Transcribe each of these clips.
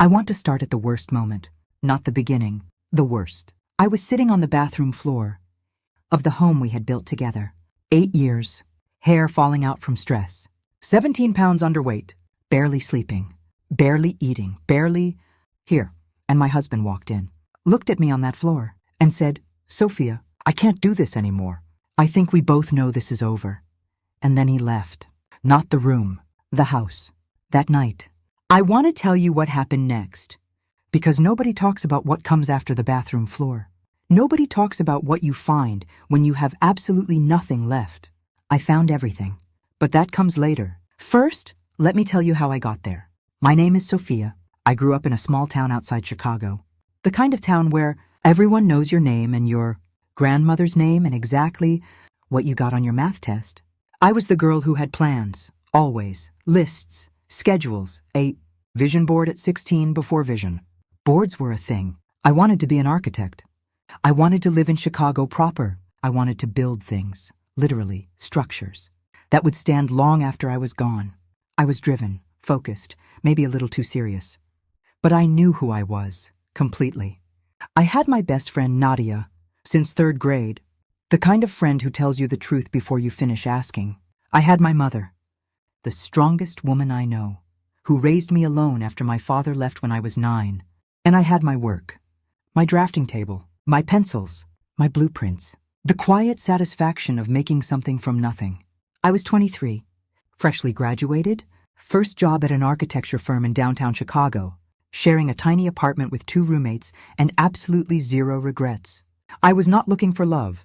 I want to start at the worst moment, not the beginning, the worst. I was sitting on the bathroom floor of the home we had built together. 8 years, hair falling out from stress, 17 pounds underweight, barely sleeping, barely eating, barely... Here. And my husband walked in, looked at me on that floor, and said, "Sophia, I can't do this anymore. I think we both know this is over." And then he left. Not the room, the house. That night. I want to tell you what happened next, because nobody talks about what comes after the bathroom floor. Nobody talks about what you find when you have absolutely nothing left. I found everything, but that comes later. First, let me tell you how I got there. My name is Sophia. I grew up in a small town outside Chicago. The kind of town where everyone knows your name and your grandmother's name and exactly what you got on your math test. I was the girl who had plans, always, lists, schedules, a vision board at 16 before vision. Boards were a thing. I wanted to be an architect. I wanted to live in Chicago proper. I wanted to build things, literally, structures, that would stand long after I was gone. I was driven, focused, maybe a little too serious. But I knew who I was, completely. I had my best friend Nadia, since 3rd grade, the kind of friend who tells you the truth before you finish asking. I had my mother, the strongest woman I know, who raised me alone after my father left when I was 9. And I had my work, my drafting table, my pencils, my blueprints, the quiet satisfaction of making something from nothing. I was 23, freshly graduated, first job at an architecture firm in downtown Chicago, sharing a tiny apartment with 2 roommates and absolutely 0 regrets. I was not looking for love.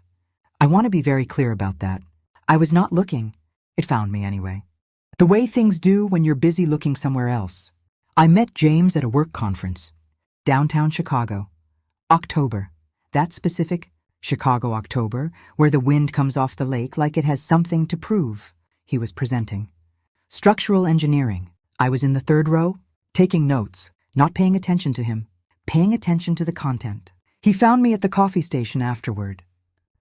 I want to be very clear about that. I was not looking. It found me anyway. The way things do when you're busy looking somewhere else. I met James at a work conference. Downtown Chicago. October. That specific Chicago October, where the wind comes off the lake like it has something to prove. He was presenting. Structural engineering. I was in the 3rd row, taking notes. Not paying attention to him, paying attention to the content. He found me at the coffee station afterward.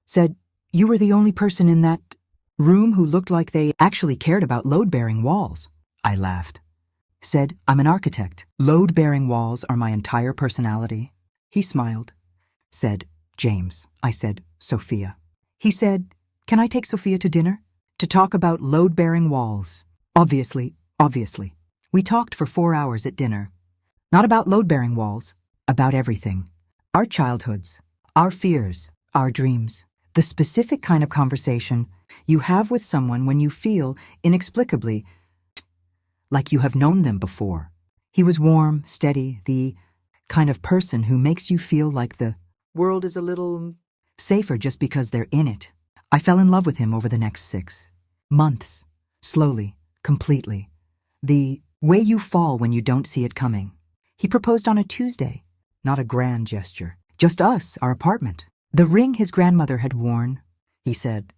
Said, "You were the only person in that room who looked like they actually cared about load-bearing walls." I laughed. Said, "I'm an architect. Load-bearing walls are my entire personality." He smiled. Said, "James." I said, "Sophia." He said, "Can I take Sophia to dinner? To talk about load-bearing walls." Obviously. We talked for 4 hours at dinner. Not about load-bearing walls, about everything. Our childhoods, our fears, our dreams. The specific kind of conversation you have with someone when you feel, inexplicably, like you have known them before. He was warm, steady, the kind of person who makes you feel like the world is a little safer just because they're in it. I fell in love with him over the next 6 months, slowly, completely. The way you fall when you don't see it coming. He proposed on a Tuesday, not a grand gesture. Just us, our apartment. The ring his grandmother had worn. He said,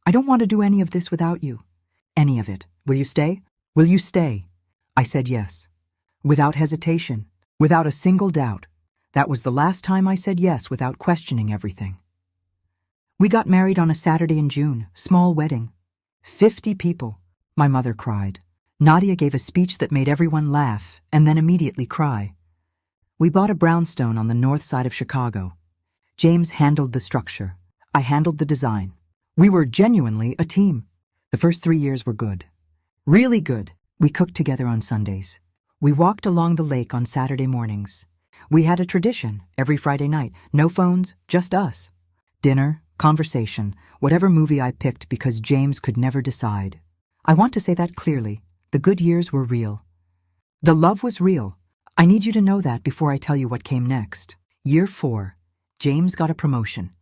"I don't want to do any of this without you. Any of it. Will you stay? Will you stay?" I said yes. Without hesitation, without a single doubt. That was the last time I said yes without questioning everything. We got married on a Saturday in June, small wedding. 50 people. My mother cried. Nadia gave a speech that made everyone laugh and then immediately cry. We bought a brownstone on the north side of Chicago. James handled the structure. I handled the design. We were genuinely a team. The first 3 years were good. Really good. We cooked together on Sundays. We walked along the lake on Saturday mornings. We had a tradition every Friday night. No phones, just us. Dinner, conversation, whatever movie I picked because James could never decide. I want to say that clearly. The good years were real. The love was real. I need you to know that before I tell you what came next. Year 4, James got a promotion.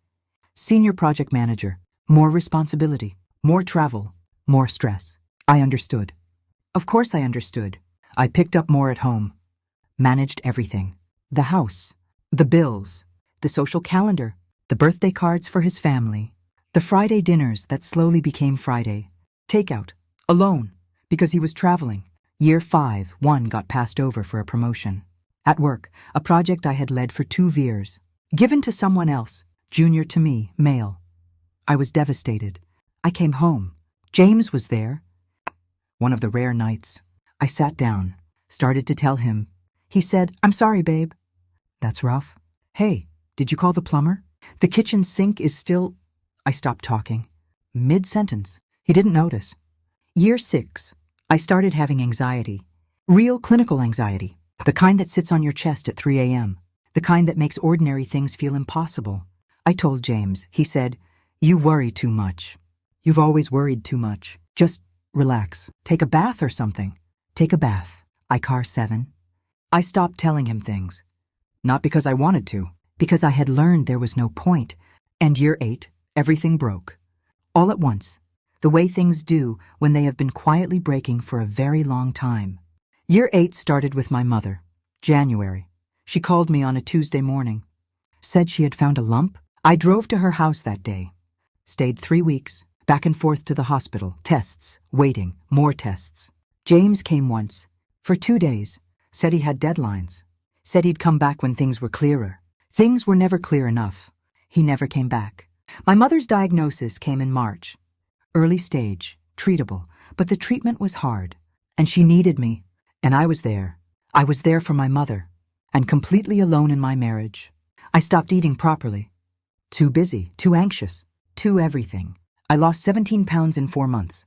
Senior project manager. More responsibility. More travel. More stress. I understood. Of course I understood. I picked up more at home. Managed everything. The house. The bills. The social calendar. The birthday cards for his family. The Friday dinners that slowly became Friday. Takeout. Alone. Because he was traveling. Year 5, one got passed over for a promotion. At work, a project I had led for 2 years. Given to someone else, junior to me, male. I was devastated. I came home. James was there. One of the rare nights. I sat down, started to tell him. He said, "I'm sorry, babe." "That's rough." "Hey, did you call the plumber? The kitchen sink is still—" I stopped talking. Mid-sentence. He didn't notice. Year 6. I started having anxiety. Real clinical anxiety. The kind that sits on your chest at 3 a.m. The kind that makes ordinary things feel impossible. I told James. He said, "You worry too much. You've always worried too much. Just relax. Take a bath or something." Take a bath. I car 7. I stopped telling him things. Not because I wanted to, because I had learned there was no point. And year 8, everything broke. All at once, the way things do when they have been quietly breaking for a very long time. Year 8 started with my mother. January. She called me on a Tuesday morning. Said she had found a lump. I drove to her house that day. Stayed 3 weeks, back and forth to the hospital. Tests, waiting, more tests. James came once, for 2 days, said he had deadlines. Said he'd come back when things were clearer. Things were never clear enough. He never came back. My mother's diagnosis came in March. Early stage, treatable, but the treatment was hard. And she needed me, and I was there. I was there for my mother, and completely alone in my marriage. I stopped eating properly. Too busy, too anxious, too everything. I lost 17 pounds in 4 months.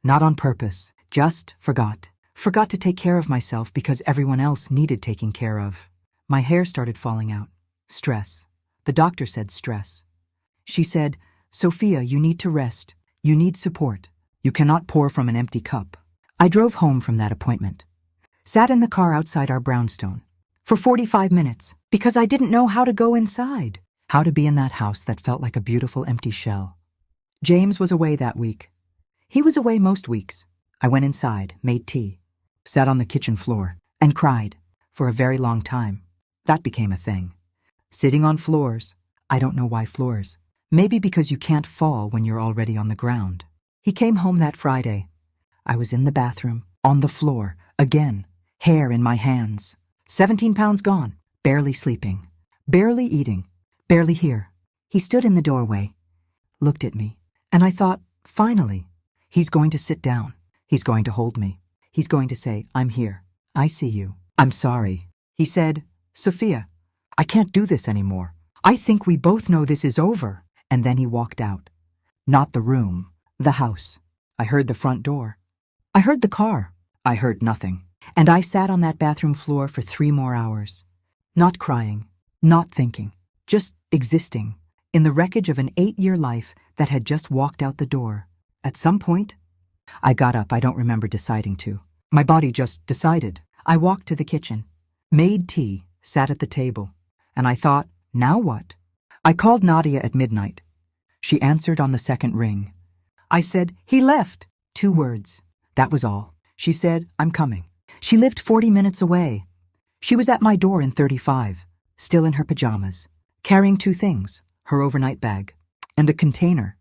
Not on purpose, just forgot. Forgot to take care of myself because everyone else needed taking care of. My hair started falling out. Stress. The doctor said stress. She said, "Sophia, you need to rest. You need support. You cannot pour from an empty cup." I drove home from that appointment. Sat in the car outside our brownstone for 45 minutes because I didn't know how to go inside. How to be in that house that felt like a beautiful empty shell. James was away that week. He was away most weeks. I went inside, made tea, sat on the kitchen floor, and cried for a very long time. That became a thing. Sitting on floors. I don't know why floors. Maybe because you can't fall when you're already on the ground. He came home that Friday. I was in the bathroom, on the floor, again, hair in my hands. 17 pounds gone, barely sleeping, barely eating, barely here. He stood in the doorway, looked at me, and I thought, finally, he's going to sit down. He's going to hold me. He's going to say, "I'm here. I see you. I'm sorry." He said, "Sophia, I can't do this anymore. I think we both know this is over." And then he walked out. Not the room, the house. I heard the front door. I heard the car. I heard nothing. And I sat on that bathroom floor for 3 more hours. Not crying, not thinking, just existing in the wreckage of an 8-year life that had just walked out the door. At some point, I got up. I don't remember deciding to. My body just decided. I walked to the kitchen, made tea, sat at the table, and I thought, now what? I called Nadia at midnight. She answered on the second ring. I said, "He left." 2 words. That was all. She said, "I'm coming." She lived 40 minutes away. She was at my door in 35, still in her pajamas, carrying 2 things, her overnight bag, and a container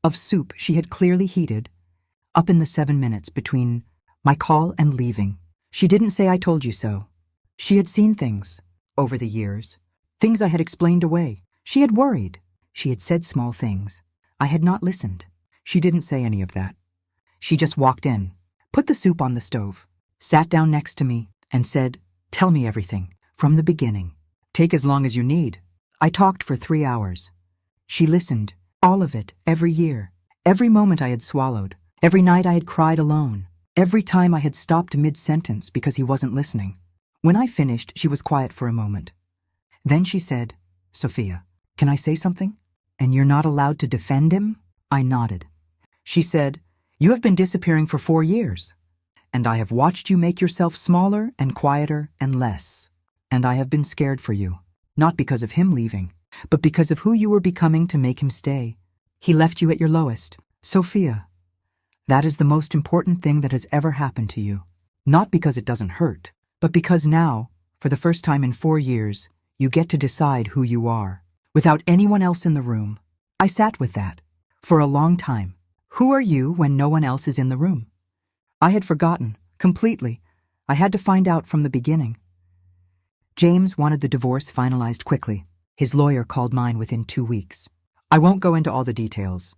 of soup she had clearly heated, up in the 7 minutes between my call and leaving. She didn't say, "I told you so." She had seen things, over the years, things I had explained away. She had worried. She had said small things. I had not listened. She didn't say any of that. She just walked in, put the soup on the stove, sat down next to me, and said, "Tell me everything, from the beginning. Take as long as you need." I talked for 3 hours. She listened, all of it, every year, every moment I had swallowed, every night I had cried alone, every time I had stopped mid-sentence because he wasn't listening. When I finished, she was quiet for a moment. Then she said, "Sophia, can I say something? And you're not allowed to defend him?" I nodded. She said, "You have been disappearing for 4 years, and I have watched you make yourself smaller and quieter and less. And I have been scared for you, not because of him leaving, but because of who you were becoming to make him stay. He left you at your lowest. Sophia, that is the most important thing that has ever happened to you. Not because it doesn't hurt, but because now, for the first time in 4 years, you get to decide who you are, without anyone else in the room." I sat with that for a long time. Who are you when no one else is in the room? I had forgotten, completely. I had to find out from the beginning. James wanted the divorce finalized quickly. His lawyer called mine within 2 weeks. I won't go into all the details,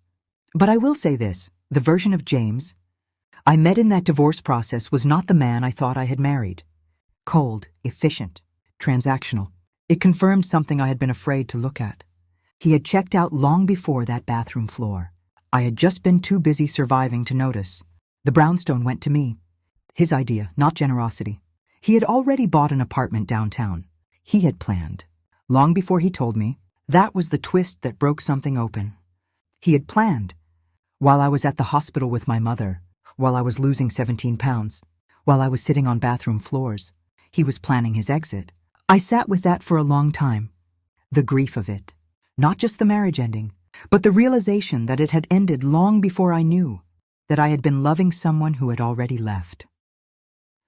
but I will say this, the version of James I met in that divorce process was not the man I thought I had married. Cold, efficient, transactional. It confirmed something I had been afraid to look at. He had checked out long before that bathroom floor. I had just been too busy surviving to notice. The brownstone went to me. His idea, not generosity. He had already bought an apartment downtown. He had planned. Long before he told me, that was the twist that broke something open. He had planned. While I was at the hospital with my mother, while I was losing 17 pounds, while I was sitting on bathroom floors, he was planning his exit. I sat with that for a long time. The grief of it. Not just the marriage ending, but the realization that it had ended long before I knew, that I had been loving someone who had already left.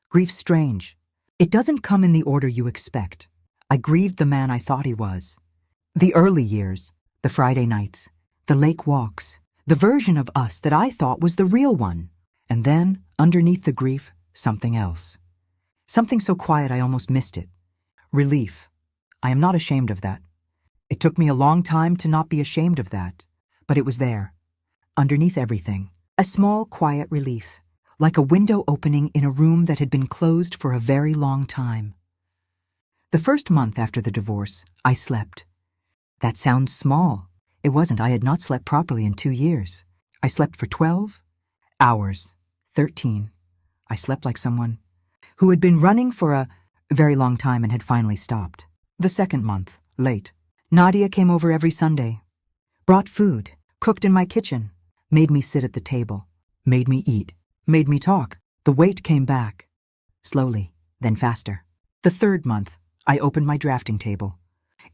Grief's strange. It doesn't come in the order you expect. I grieved the man I thought he was. The early years, the Friday nights, the lake walks, the version of us that I thought was the real one. And then, underneath the grief, something else. Something so quiet I almost missed it. Relief. I am not ashamed of that. It took me a long time to not be ashamed of that, but it was there. Underneath everything, a small, quiet relief, like a window opening in a room that had been closed for a very long time. The first month after the divorce, I slept. That sounds small. It wasn't. I had not slept properly in 2 years. I slept for 12 hours, 13. I slept like someone who had been running for a very long time and had finally stopped. The second month, late. Nadia came over every Sunday, brought food, cooked in my kitchen, made me sit at the table, made me eat, made me talk. The weight came back. Slowly, then faster. The third month, I opened my drafting table.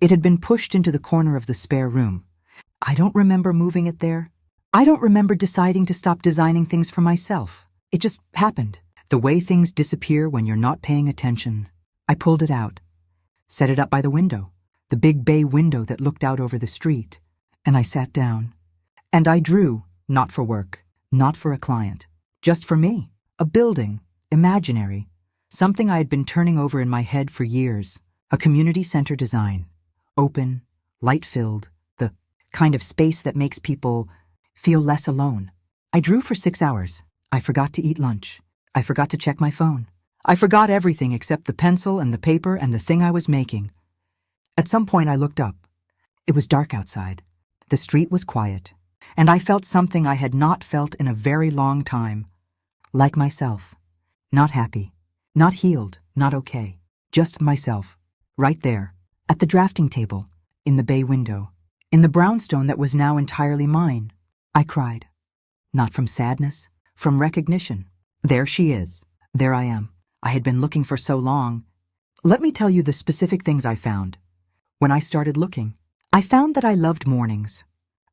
It had been pushed into the corner of the spare room. I don't remember moving it there. I don't remember deciding to stop designing things for myself. It just happened. The way things disappear when you're not paying attention. I pulled it out, set it up by the window, the big bay window that looked out over the street, and I sat down. And I drew, not for work, not for a client, just for me. A building, imaginary, something I had been turning over in my head for years. A community center design, open, light-filled, the kind of space that makes people feel less alone. I drew for 6 hours. I forgot to eat lunch. I forgot to check my phone. I forgot everything except the pencil and the paper and the thing I was making. At some point I looked up. It was dark outside. The street was quiet, and I felt something I had not felt in a very long time. Like myself. Not happy. Not healed. Not okay. Just myself. Right there. At the drafting table. In the bay window. In the brownstone that was now entirely mine. I cried. Not from sadness. From recognition. There she is. There I am. I had been looking for so long. Let me tell you the specific things I found. When I started looking, I found that I loved mornings.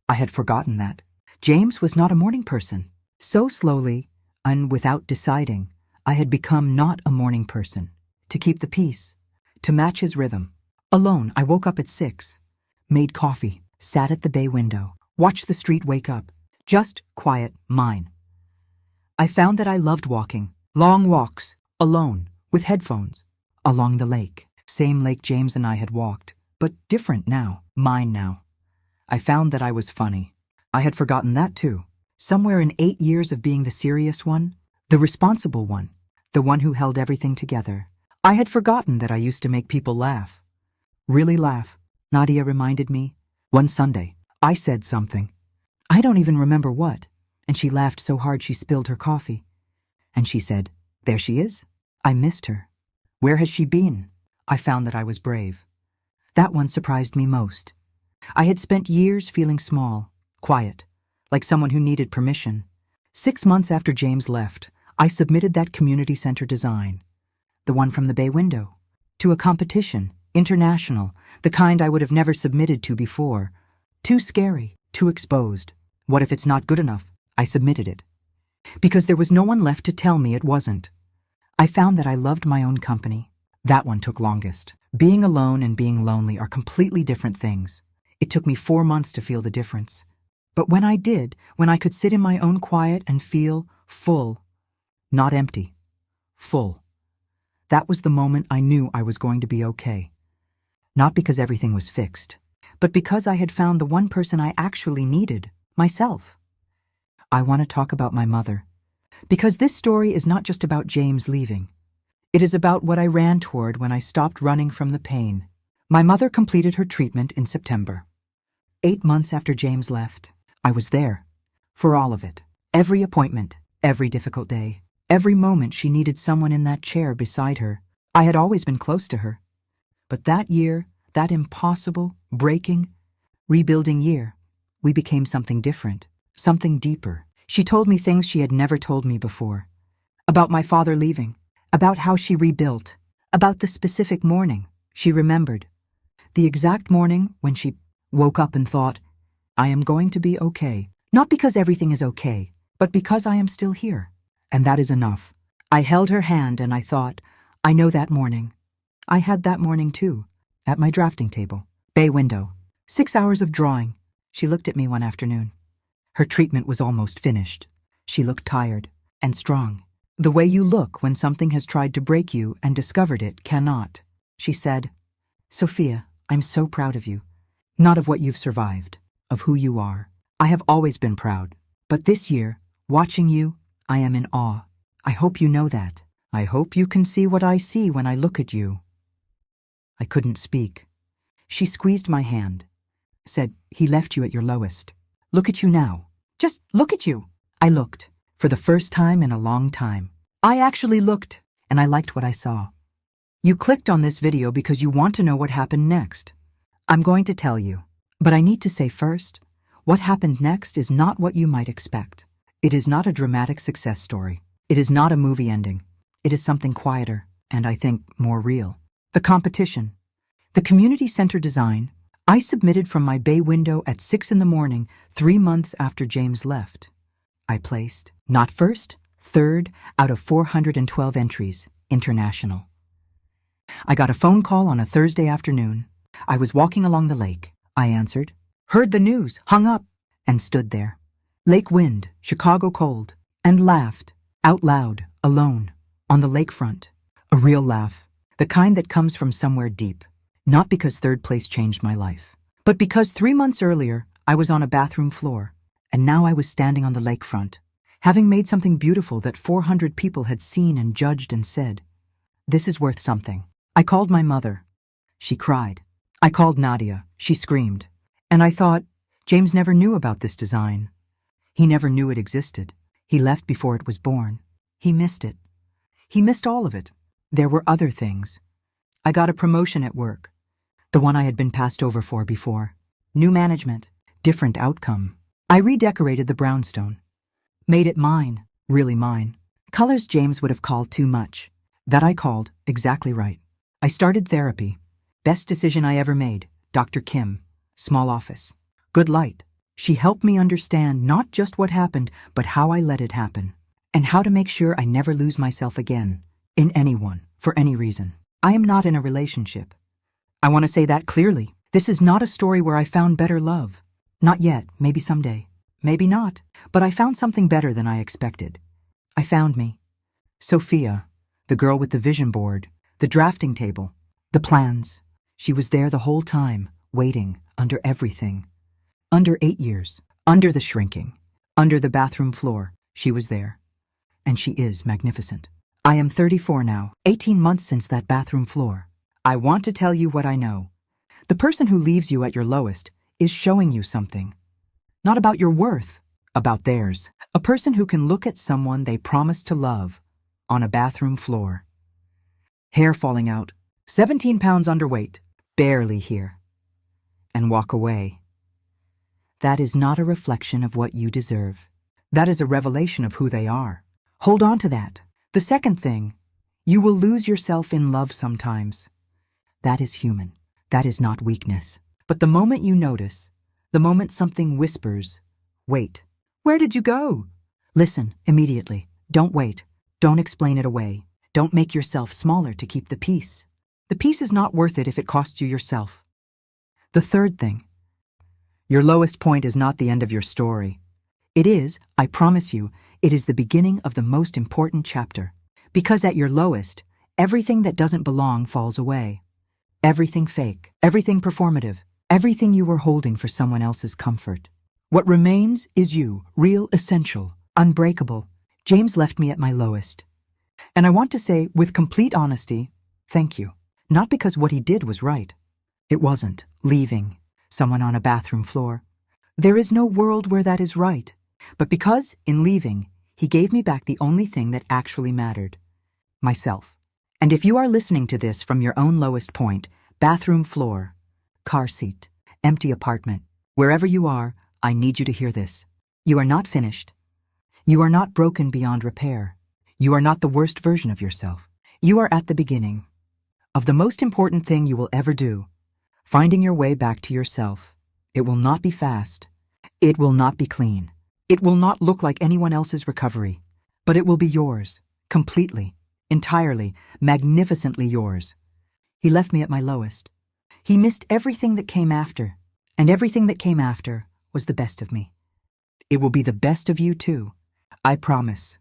I had forgotten that. James was not a morning person. So slowly, and without deciding, I had become not a morning person. To keep the peace. To match his rhythm. Alone, I woke up at 6. Made coffee. Sat at the bay window. Watched the street wake up. Just quiet, mine. I found that I loved walking. Long walks. Alone. With headphones. Along the lake. Same lake James and I had walked. But different now. Mine now. I found that I was funny. I had forgotten that too. Somewhere in 8 years of being the serious one, the responsible one, the one who held everything together, I had forgotten that I used to make people laugh. Really laugh. Nadia reminded me. One Sunday, I said something. I don't even remember what, and she laughed so hard she spilled her coffee. And she said, "There she is." I missed her. Where has she been? I found that I was brave. That one surprised me most. I had spent years feeling small, quiet, like someone who needed permission. 6 months after James left, I submitted that community center design, the one from the bay window, to a competition, international, the kind I would have never submitted to before. Too scary, too exposed. What if it's not good enough? I submitted it. Because there was no one left to tell me it wasn't. I found that I loved my own company. That one took longest. Being alone and being lonely are completely different things. It took me 4 months to feel the difference. But when I did, when I could sit in my own quiet and feel full, not empty, full, that was the moment I knew I was going to be okay. Not because everything was fixed, but because I had found the one person I actually needed, myself. I want to talk about my mother, because this story is not just about James leaving. It is about what I ran toward when I stopped running from the pain. My mother completed her treatment in September. 8 months after James left, I was there. For all of it. Every appointment, every difficult day, every moment she needed someone in that chair beside her. I had always been close to her. But that year, that impossible, breaking, rebuilding year, we became something different, something deeper. She told me things she had never told me before. About my father leaving, about how she rebuilt, about the specific morning she remembered. The exact morning when she woke up and thought, I am going to be okay. Not because everything is okay, but because I am still here. And that is enough. I held her hand and I thought, I know that morning. I had that morning too, at my drafting table, bay window, 6 hours of drawing. She looked at me one afternoon. Her treatment was almost finished. She looked tired and strong. The way you look when something has tried to break you and discovered it cannot. She said, Sophia, I'm so proud of you. Not of what you've survived, of who you are. I have always been proud. But this year, watching you, I am in awe. I hope you know that. I hope you can see what I see when I look at you. I couldn't speak. She squeezed my hand, said, he left you at your lowest. Look at you now. Just look at you. I looked, for the first time in a long time. I actually looked, and I liked what I saw. You clicked on this video because you want to know what happened next. I'm going to tell you, but I need to say first, what happened next is not what you might expect. It is not a dramatic success story. It is not a movie ending. It is something quieter, and I think more real. The competition. The community center design I submitted from my bay window at 6 in the morning, 3 months after James left. I placed, not first, third out of 412 entries, international. I got a phone call on a Thursday afternoon. I was walking along the lake. I answered, heard the news, hung up, and stood there. Lake wind, Chicago cold, and laughed, out loud, alone, on the lakefront. A real laugh, the kind that comes from somewhere deep. Not because third place changed my life, but because 3 months earlier, I was on a bathroom floor, and now I was standing on the lakefront, having made something beautiful that 400 people had seen and judged and said, this is worth something. I called my mother. She cried. I called Nadia. She screamed. And I thought, James never knew about this design. He never knew it existed. He left before it was born. He missed it. He missed all of it. There were other things. I got a promotion at work. The one I had been passed over for before. New management, different outcome. I redecorated the brownstone. Made it mine, really mine. Colors James would have called too much. That I called exactly right. I started therapy. Best decision I ever made. Dr. Kim, small office. Good light. She helped me understand not just what happened, but how I let it happen. And how to make sure I never lose myself again. In anyone, for any reason. I am not in a relationship. I want to say that clearly. This is not a story where I found better love. Not yet, maybe someday. Maybe not. But I found something better than I expected. I found me. Sophia, the girl with the vision board, the drafting table, the plans. She was there the whole time, waiting, under everything. Under 8 years, under the shrinking, under the bathroom floor, she was there. And she is magnificent. I am 34 now, 18 months since that bathroom floor. I want to tell you what I know. The person who leaves you at your lowest is showing you something. Not about your worth, about theirs. A person who can look at someone they promised to love on a bathroom floor. Hair falling out, 17 pounds underweight, barely here, and walk away. That is not a reflection of what you deserve. That is a revelation of who they are. Hold on to that. The second thing, you will lose yourself in love sometimes. That is human. That is not weakness. But the moment you notice, the moment something whispers, wait. Where did you go? Listen immediately. Don't wait. Don't explain it away. Don't make yourself smaller to keep the peace. The peace is not worth it if it costs you yourself. The third thing, your lowest point is not the end of your story. It is, I promise you, it is the beginning of the most important chapter. Because at your lowest, everything that doesn't belong falls away. Everything fake, everything performative, everything you were holding for someone else's comfort. What remains is you, real, essential, unbreakable. James left me at my lowest. And I want to say, with complete honesty, thank you. Not because what he did was right. It wasn't leaving someone on a bathroom floor. There is no world where that is right. But because, in leaving, he gave me back the only thing that actually mattered. Myself. And if you are listening to this from your own lowest point, bathroom floor, car seat, empty apartment, wherever you are, I need you to hear this. You are not finished. You are not broken beyond repair. You are not the worst version of yourself. You are at the beginning of the most important thing you will ever do, finding your way back to yourself. It will not be fast. It will not be clean. It will not look like anyone else's recovery, but it will be yours, completely, entirely, magnificently yours. He left me at my lowest. He missed everything that came after, and everything that came after was the best of me. It will be the best of you too. I promise.